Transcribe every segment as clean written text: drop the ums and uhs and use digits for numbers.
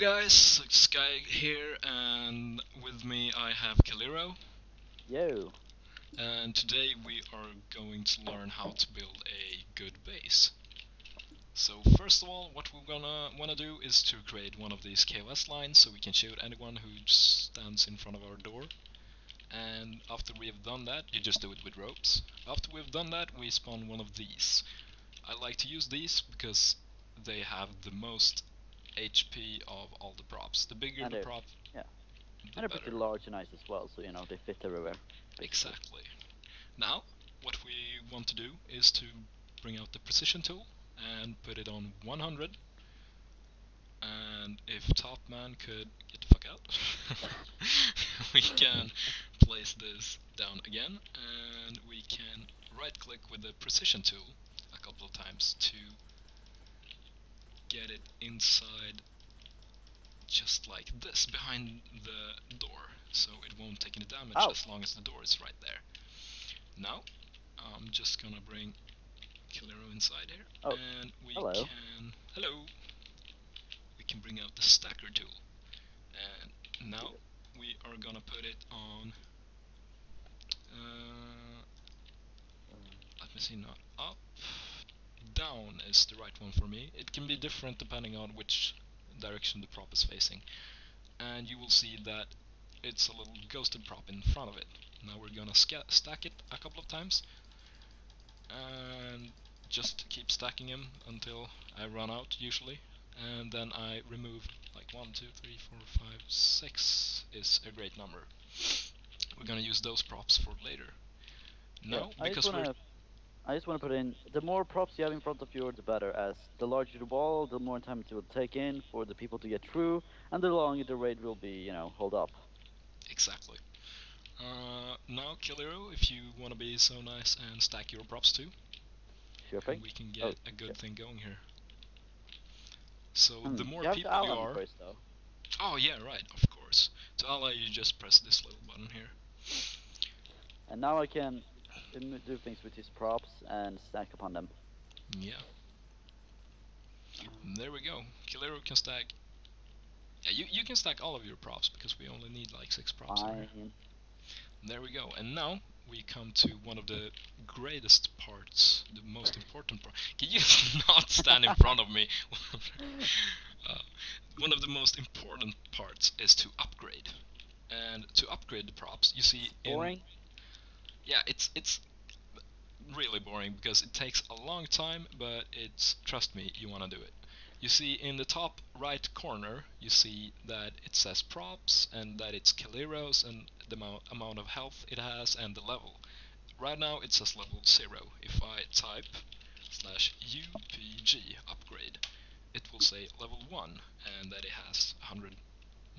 guys, Sky here, and with me I have Keliro, Yo. and today we are going to learn how to build a good base. So first of all, what we're gonna wanna do is to create one of these KOS lines so we can shoot anyone who stands in front of our door. And after we have done that, you just do it with ropes. After we've done that, we spawn one of these. I like to use these because they have the most HP of all the props. The bigger And the they're, prop, yeah. the And they're better. pretty large and nice as well, so you know they fit everywhere. Basically. Exactly. Now, what we want to do is to bring out the precision tool and put it on 100. And if top man could get the fuck out, we can place this down again, and we can right click with the precision tool a couple of times to get it inside, just like this, behind the door, so it won't take any damage as long as the door is right there. Now, I'm just gonna bring Keliro inside here, and we can bring out the stacker tool, and now we are gonna put it on. Let me see, not up. Down is the right one for me. It can be different depending on which direction the prop is facing, and you will see that it's a little ghosted prop in front of it. Now we're gonna stack it a couple of times, and just keep stacking them until I run out usually, and then I remove like 1, 2, 3, 4, 5, 6 is a great number. We're gonna use those props for later. Now, because I just want to put in, the more props you have in front of you, the better, as the larger the wall, the more time it will take in for the people to get through, and the longer the raid will be, you know, hold up. Exactly. Now, Keliro, if you want to be so nice and stack your props too, sure thing. we can get a good thing going here. So the more people you are... First, though. Oh yeah, right, of course. To ally you just press this little button here. And now I can do things with these props and stack upon them. Yeah. There we go. Keliro can stack... Yeah, you can stack all of your props, because we only need like 6 props here. There we go. And now we come to one of the greatest parts, the most important part. Can you not stand in front of me? One of the most important parts is to upgrade. And to upgrade the props, you see boring? Yeah, it's really boring because it takes a long time, but it's, trust me, you want to do it. You see in the top right corner, you see that it says props and that it's Keliro's and the amount of health it has and the level. Right now it says level 0. If I type /UPG upgrade, it will say level 1 and that it has 100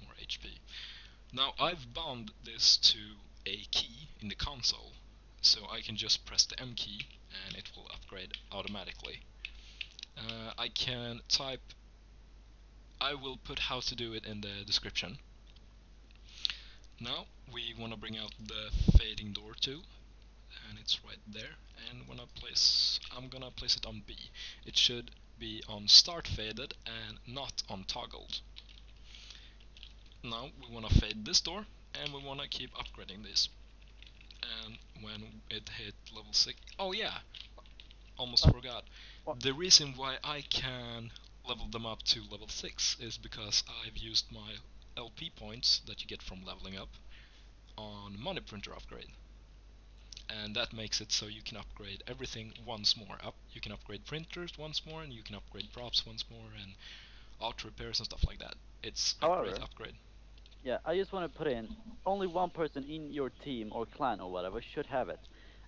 more HP. Now I've bound this to a key in the console, so I can just press the M key and it will upgrade automatically. I can type, I will put how to do it in the description. Now we want to bring out the fading door tool, and it's right there, and I'm gonna place it on B. It should be on start faded and not on toggled. Now we want to fade this door, and we want to keep upgrading this. And when it hit level 6, oh yeah, almost forgot. The reason why I can level them up to level 6 is because I've used my LP points that you get from leveling up on money printer upgrade. And that makes it so you can upgrade everything once more. You can upgrade printers once more, and you can upgrade props once more, and auto repairs and stuff like that. It's a great upgrade. Yeah, I just want to put in, only one person in your team or clan or whatever should have it,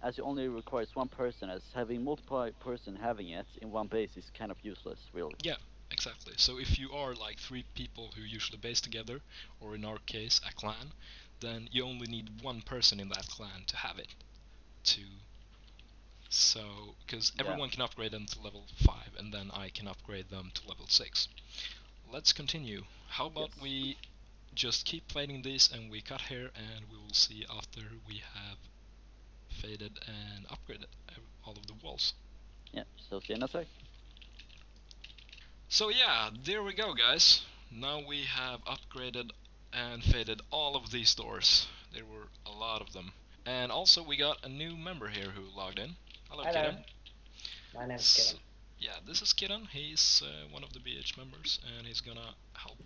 as it only requires one person, as having multiple person having it in one base is kind of useless, really. Yeah, exactly. So if you are like 3 people who usually base together, or in our case a clan, then you only need one person in that clan to have it. Because everyone can upgrade them to level 5, and then I can upgrade them to level 6. Let's continue. How about we just keep fighting this and we cut here, and we will see after we have faded and upgraded all of the walls. Yeah, so see you in a sec. So yeah, there we go guys. Now we have upgraded and faded all of these doors. There were a lot of them. And also we got a new member here who logged in. Hello, Hello. Kitten. My name's So, Kitten. yeah, this is Kitten. He's one of the BH members, and he's gonna help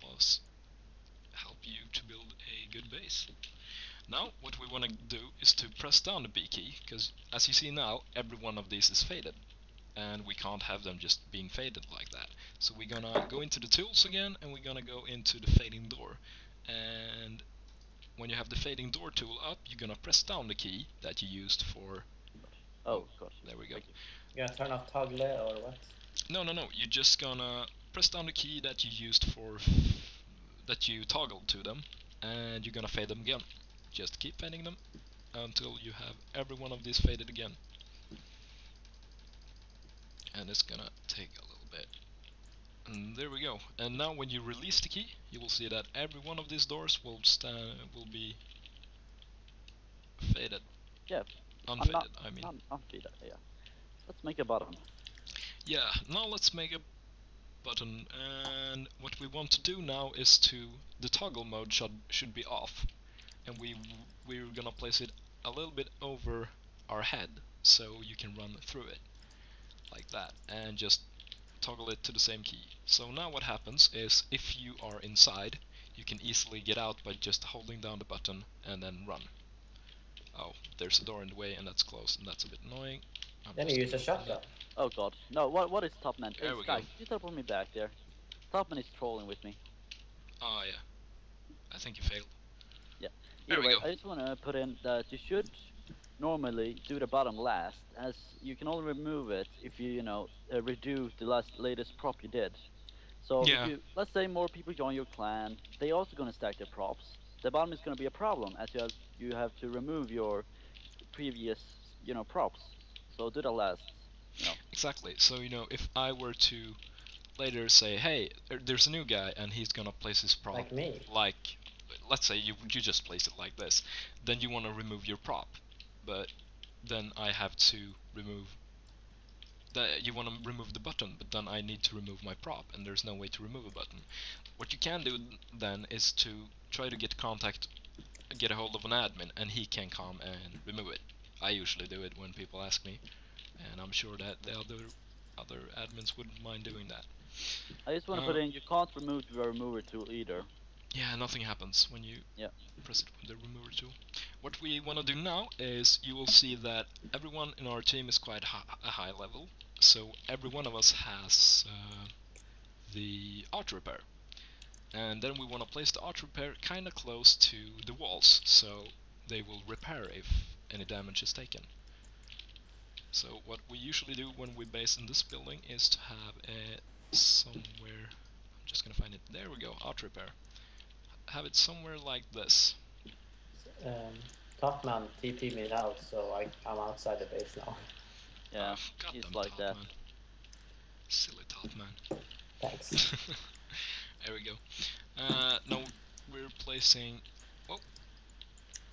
you to build a good base. Now, what we want to do is to press down the B key, because as you see now, every one of these is faded, and we can't have them just being faded like that. So we're gonna go into the tools again, and we're gonna go into the fading door. And when you have the fading door tool up, you're gonna press down the key that you used for... Oh, gosh. There we go. You gonna turn off toggle or what? No, you're just gonna press down the key that you used for... that you toggled to them, and you're gonna fade them again. Just keep fading them until you have every one of these faded again. And it's gonna take a little bit. And there we go. And now when you release the key, you will see that every one of these doors will be faded. Yeah. Unfaded, I mean. Unfaded, yeah. Let's make a button. Yeah, now let's make a button, and what we want to do now is the toggle mode should be off, and we're gonna place it a little bit over our head so you can run through it like that, and just toggle it to the same key. So now what happens is if you are inside, you can easily get out by just holding down the button and then run. Oh, there's a door in the way and that's closed, and that's a bit annoying. Then you use a shotgun. Oh god. No, what is Topman? There we go. Sky, you teleport me back there. Topman is trolling with me. Oh yeah. I think you failed. Yeah. There Either we way, go. I just want to put in that you should normally do the bottom last, as you can only remove it if you redo the latest prop you did. So Yeah. if let's say more people join your clan, they also gonna stack their props. The bottom is gonna be a problem, as you have to remove your previous props. So do the last. Exactly. So if I were to later say, hey, there's a new guy and he's gonna place his prop Like me. like, let's say you just place it like this, then you want to remove your prop, but then I have to remove you want to remove the button, but then I need to remove my prop, and there's no way to remove a button. What you can do then is to try to get a hold of an admin, and he can come and remove it. I usually do it when people ask me, and I'm sure that the other admins wouldn't mind doing that. I just want to put in, you can't remove the remover tool either. Yeah, nothing happens when you press it with the remover tool. What we want to do now is, you will see that everyone in our team is quite a high level, so every one of us has the auto repair. And then we want to place the auto repair kind of close to the walls, so they will repair if any damage is taken. So what we usually do when we base in this building is to have it somewhere, I'm just gonna find it, there we go, auto repair. Have it somewhere like this. Topman TP me out, so I'm outside the base now. Yeah, he's like that. Man. Silly Topman. Thanks. There we go. Now we're placing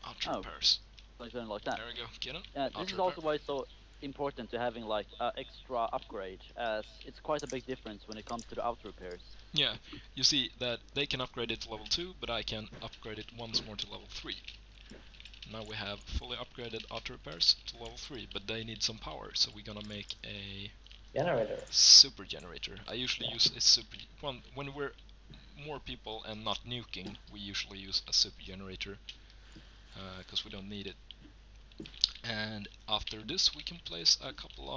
auto repairs. Like something like that. There we go. Get it? Yeah, this is also why it's so important to having like extra upgrade, as it's quite a big difference when it comes to the auto repairs. Yeah, you see that they can upgrade it to level 2, but I can upgrade it once more to level 3. Now we have fully upgraded auto repairs to level 3, but they need some power, so we're gonna make a generator. Super generator. I usually use a super... when we're more people and not nuking, we usually use a super generator, because we don't need it. And after this we can place a couple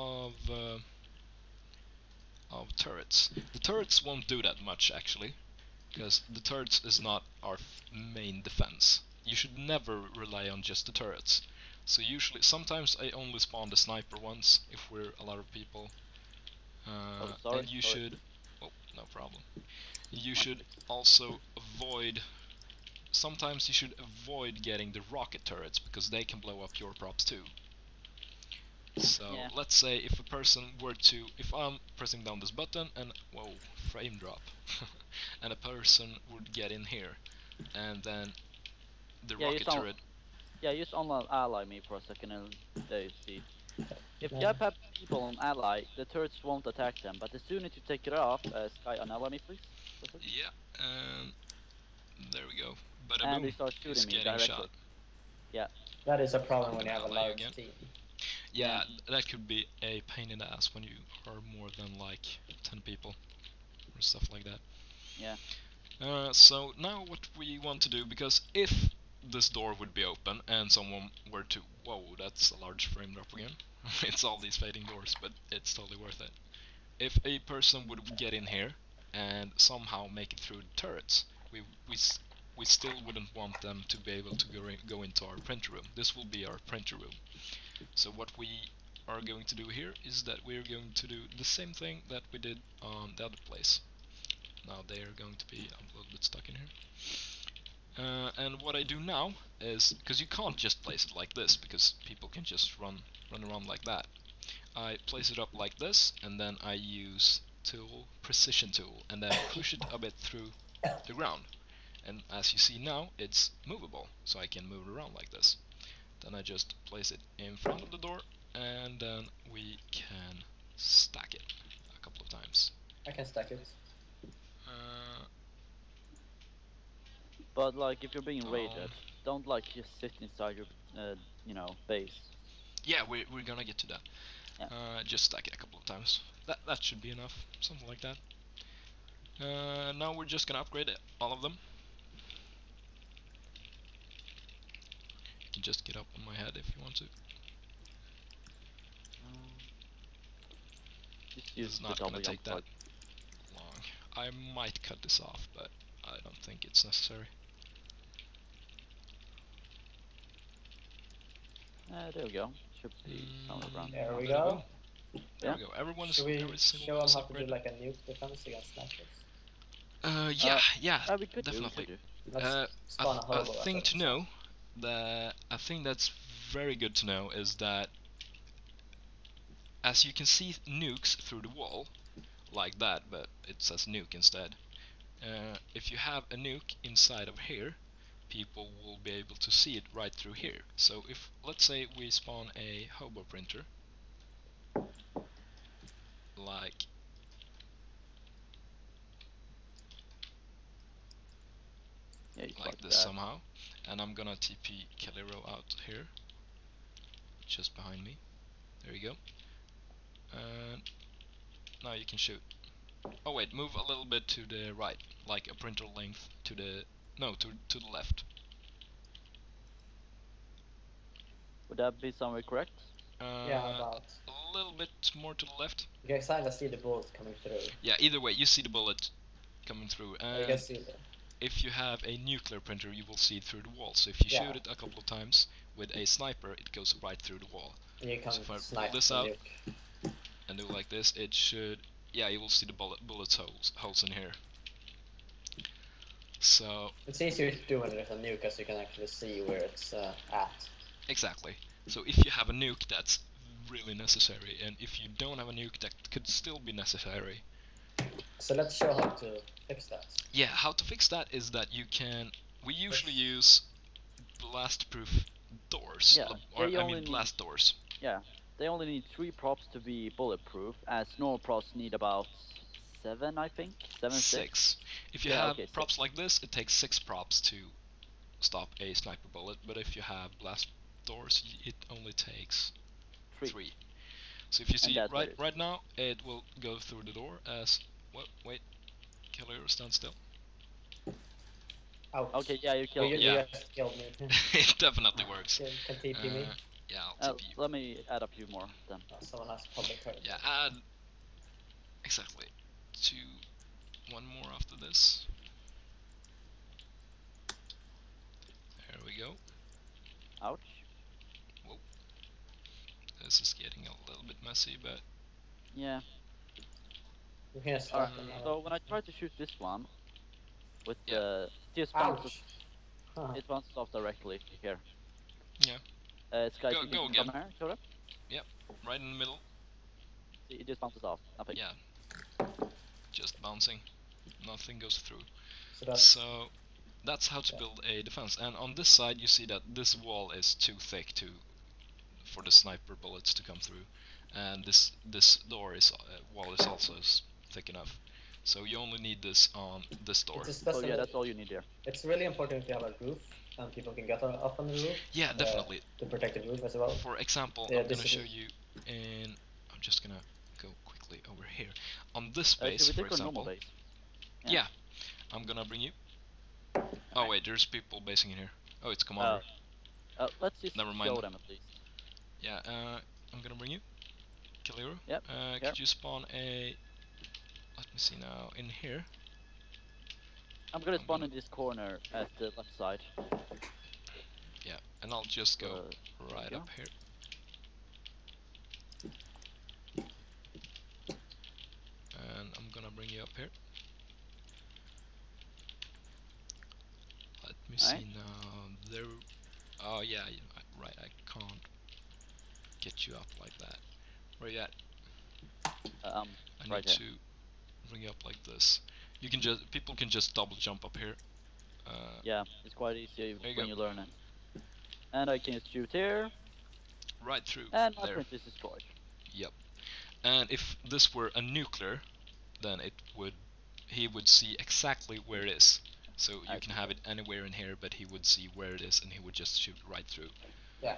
of turrets. The turrets won't do that much actually, because the turrets is not our main defense. You should never rely on just the turrets. So sometimes I only spawn the sniper ones if we're a lot of people. And you should... Oh, no problem. You should also avoid... Sometimes you should avoid getting the rocket turrets, because they can blow up your props too. So let's say if a person were to... If I'm pressing down this button and... Whoa, frame drop. And a person would get in here, and then the rocket turret... Yeah, just online ally me for a second and there you see. If you have people on ally, the turrets won't attack them. But as soon as you take it off, Sky, unally me, please. Perfect. Yeah, and there we go. But And they boom, start he's shooting me getting directly. shot. Yeah. That is a problem I'm when you gonna have a ally you large again. team. Yeah, that could be a pain in the ass when you are more than like 10 people or stuff like that. Yeah. So now what we want to do, because if this door would be open and someone were to... Whoa, that's a large frame drop again. It's all these fading doors, but it's totally worth it. If a person would get in here and somehow make it through the turrets, we still wouldn't want them to be able to go into our printer room. This will be our printer room. So what we are going to do here is that we're going to do the same thing that we did on the other place. Now they are going to be a little bit stuck in here. And what I do now is, because you can't just place it like this, because people can just run around like that. I place it up like this, and then I use precision tool, and then push it a bit through the ground. And as you see now, it's movable, so I can move it around like this. Then I just place it in front of the door, and then we can stack it a couple of times. I can stack it. But like, if you're being raided, don't like just sit inside your, base. Yeah, we're gonna get to that. Yeah. Just stack it a couple of times. That should be enough, something like that. Now we're just gonna upgrade all of them. You can just get up on my head if you want to. Just This use is the not double gonna take jump that long. I might cut this off, but I don't think it's necessary. There we go. Should be somewhere around. There we go. There we go. Everyone's Should we every single show one them is how to do upgraded. like a nuke defense against snipers? Yeah, we could definitely. do. Let's spawn a A hobo. thing to know, a thing that's very good to know is that as you can see nukes through the wall, like that, but it says nuke instead. If you have a nuke inside of here, people will be able to see it right through here. So if, let's say we spawn a hobo printer, like this somehow, and I'm gonna TP Keliro out here, just behind me. There you go. And now you can shoot. Oh wait, move a little bit to the right, like a printer length to the to the left. Would that be somewhere correct? Yeah, about a little bit more to the left. You can kind of see the bullets coming through. Yeah, either way, you see the bullet coming through. You can see them. If you have a nuclear printer, you will see it through the wall. So if you shoot it a couple of times with a sniper, it goes right through the wall. You can so if I snipe pull this out nuke. and do like this, it should, yeah, you will see the bullet holes in here. So it's easier to do when there's a nuke, because you can actually see where it's at. Exactly. So if you have a nuke, that's really necessary, and if you don't have a nuke, that could still be necessary. So let's show how to fix that. Yeah, how to fix that is that you can. We usually use blast-proof doors. Yeah, I mean blast doors. Yeah, they only need 3 props to be bulletproof, as normal props need about 7, I think. 7, 6. If you have props like this, it takes 6 props to stop a sniper bullet, but if you have blast doors, it only takes 3. So if you see right now, it will go through the door as what? Wait, Keliro, stand still. Ouch. Okay, yeah, you killed me. Yeah. You just killed me. It definitely works. Can TP me? Yeah, I'll TP you. Let me add a few more then. Someone has public code. Yeah, add exactly 1 more after this. There we go. Ouch. Whoa. This is getting a little bit messy, but yeah. So when I try to shoot this one with the it bounces off directly here. Yeah. Sky, go again. Come here, show up. Yep, right in the middle. See, it just bounces off. Nothing. Yeah. Just bouncing. Nothing goes through. So that's how to build a defense. And on this side, you see that this wall is too thick to for the sniper bullets to come through, and this door is wall is also thick enough. So you only need this on this door. Oh yeah, that's all you need there. It's really important if you have a roof and people can get up on the roof. Yeah, definitely. To protect the roof as well. For example, Yeah, I'm gonna show you in. I'm just gonna go quickly over here on this base, should we for take our normal example. base? Yeah, I'm gonna bring you. Oh wait, there's people basing in here. Oh, it's commander. Let's just Never mind show then. them at least. Yeah, I'm gonna bring you. Keliro. Yep. Could you spawn a? Let me see now. In here. I'm gonna spawn in this corner at the left side. Yeah, and I'll just go right up here. And I'm gonna bring you up here. Let me see now. There. Oh yeah, right. I can't get you up like that. Where you at? I need right to bring you up like this. You can just people can just double jump up here. Yeah, it's quite easy when go. you learn it. And I can shoot here. Right through. And my there. print is destroyed. Yep. And if this were a nuclear, then he would see exactly where it is. So you can have it anywhere in here, but he would see where it is, and he would just shoot right through. Yeah.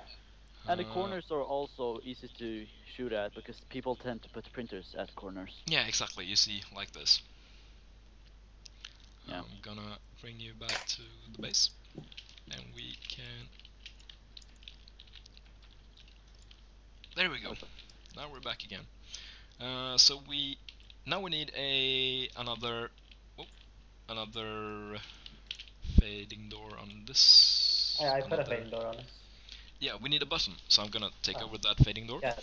And the corners are also easy to shoot at because people tend to put printers at corners. Yeah, exactly. You see, like this. Yeah. I'm gonna bring you back to the base, and we can. There we go. Now we're back again. So now we need another fading door on this. Yeah, I put a fading door on it. Yeah, we need a button, so I'm gonna take over that fading door. Yeah,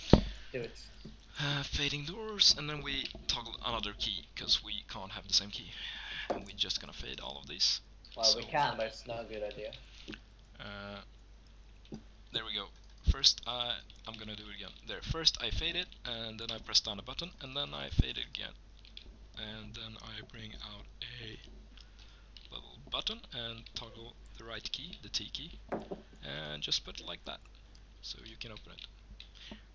do it. Fading doors, and then we toggle another key, because we can't have the same key. And we're just gonna fade all of these. Well, so we can, but it's not a good idea. There we go. First, I'm gonna do it again. There, first I fade it, and then I press down a button, and then I fade it again. And then I bring out a little button and toggle the right key, the T key, and just put it like that, so you can open it.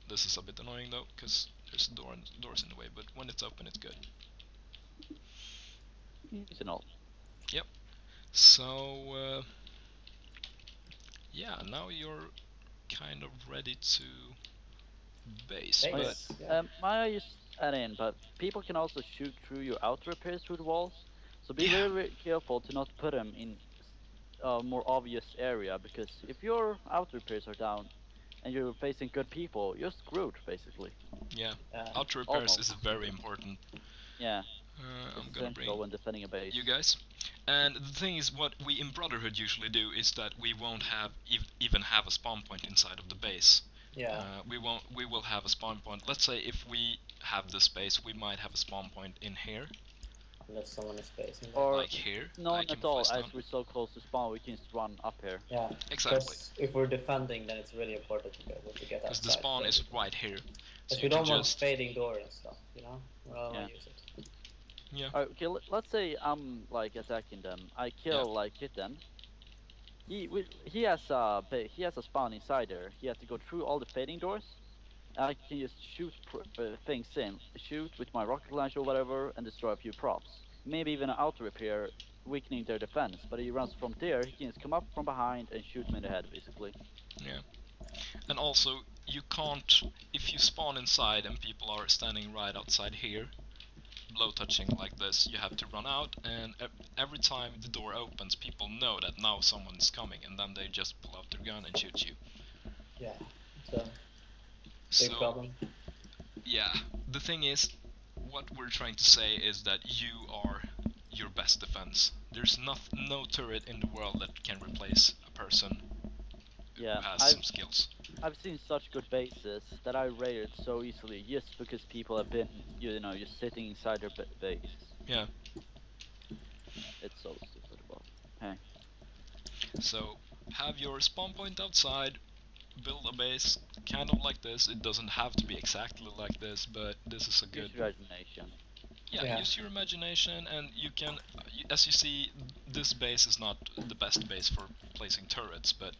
This is a bit annoying though, because there's doors in the way, but when it's open it's good. It's an all. Yep. So, yeah, now you're kind of ready to base. But I just add in, but people can also shoot through your outer repairs through the walls, so be very, very careful to not put them in a more obvious area, because if your outer repairs are down and you're facing good people, you're screwed basically. Yeah, outer repairs is very important. Yeah. I'm gonna bring when defending a base. you guys. And the thing is, what we in Brotherhood usually do is that we won't have even have a spawn point inside of the base. Yeah. We will have a spawn point. Let's say if we have this base, we might have a spawn point in here. Unless someone is spacing. Or like here. Not at all, as we're so close to spawn, we can just run up here. Yeah. Exactly. If we're defending, then it's really important to be able to get outside. Because the spawn is right here. So we don't want fading door and stuff, you know? We don't want to use it. Yeah. Okay, let's say I'm like attacking them. I kill like Kitten. He has a spawn inside there. He has to go through all the fading doors. I can just shoot things in, shoot with my rocket launcher or whatever, and destroy a few props. Maybe even an auto repair, weakening their defense. But he runs from there. He can just come up from behind and shoot me in the head, basically. Yeah. And also, you can't, if you spawn inside and people are standing right outside here, blow touching like this, you have to run out, and every time the door opens, people know that now someone's coming, and then they just pull out their gun and shoot you. Yeah, it's a big problem. Yeah, the thing is, what we're trying to say is that you are your best defense. There's no turret in the world that can replace a person who has some skills. I've seen such good bases that I raided so easily just because people have been, just sitting inside their base. Yeah. It's so stupid, but hey. So, have your spawn point outside, build a base kind of like this. It doesn't have to be exactly like this, but this is a good... Use your imagination. Yeah, use your imagination, and you can, as you see, this base is not the best base for placing turrets, but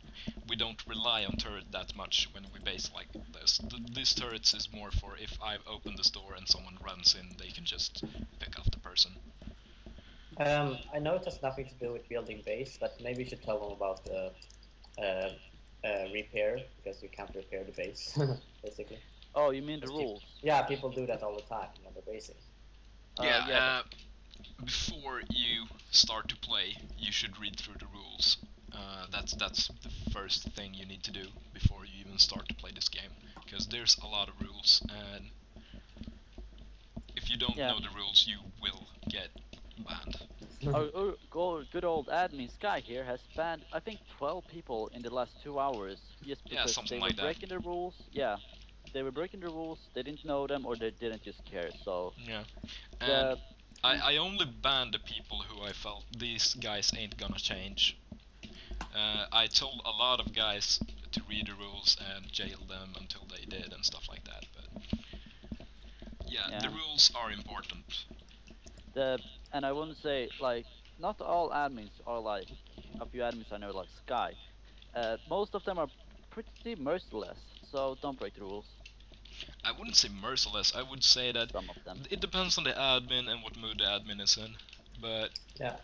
we don't rely on turret that much when we base like this. These turrets is more for if I've opened this door and someone runs in, they can just pick off the person. I know it has nothing to do with building base, but maybe you should tell them about the repair, because you can't repair the base, basically. Oh, you mean the rules? Yeah, people do that all the time when they're basing. Yeah, before you start to play, you should read through the rules. That's the first thing you need to do before you even start to play this game, because there's a lot of rules, and if you don't know the rules, you will get banned. Our good old admin Sky here has banned, I think, 12 people in the last 2 hours just because something they were like that. breaking the rules. Yeah, they were breaking the rules. They didn't know them, or they didn't just care. So yeah, and I only banned the people who I felt these guys ain't gonna change. I told a lot of guys to read the rules and jail them until they did and stuff like that. But yeah, the rules are important. And I wouldn't say, like, not all admins are like, a few admins I know like Sky. Most of them are pretty merciless, so don't break the rules. I wouldn't say merciless, I would say that Some of them. it depends on the admin and what mood the admin is in. But yeah,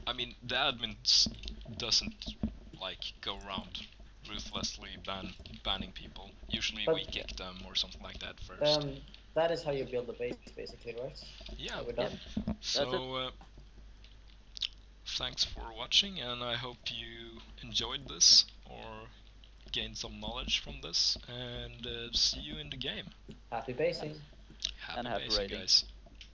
I mean, the admin doesn't like go around ruthlessly banning people. Usually we kick them or something like that first. That is how you build a base, basically, right? Yeah. We're done. So thanks for watching, and I hope you enjoyed this or gained some knowledge from this, and see you in the game. Happy basing. Happy basing, guys.